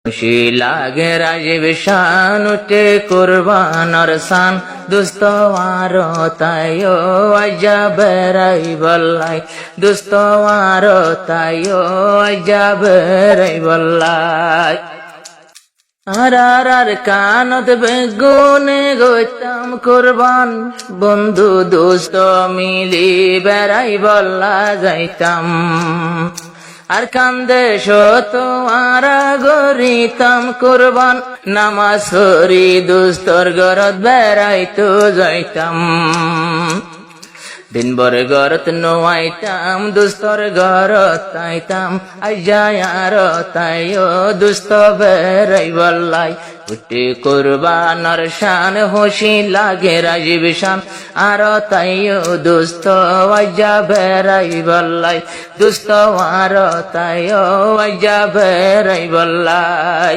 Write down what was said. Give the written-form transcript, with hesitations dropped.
খুশি লাগে রাজীব শান উঠে কুরবানর শান দুস্ত আরো তাইও আজা বেড়াই বল্লাই দুস্ত আরো তাইও আজা বেড়াই বল্লাই আর কানত বেগুনে গইতাম কুরবান বন্ধু দোস্ত মিলি বেড়াই বল্লা যাইতাম আর কান্দে তোমার গরিতাম কুরবান নামাজ হরি দুস্তর গরত বেড়াইতো যাইতাম দিনভর গরত নোয়াইতাম দুস্তর গরত তাইতাম আইজায় আর তাইও দুস্ত বেড়াই বল্লাই উঠে কুরবানর শান খুশি লাগে রাজীব শান আর তাইও দুস্ত আইজা বেড়াই বল্লাই দুস্ত আর তাইও আইজা বেড়াই বল্লাই।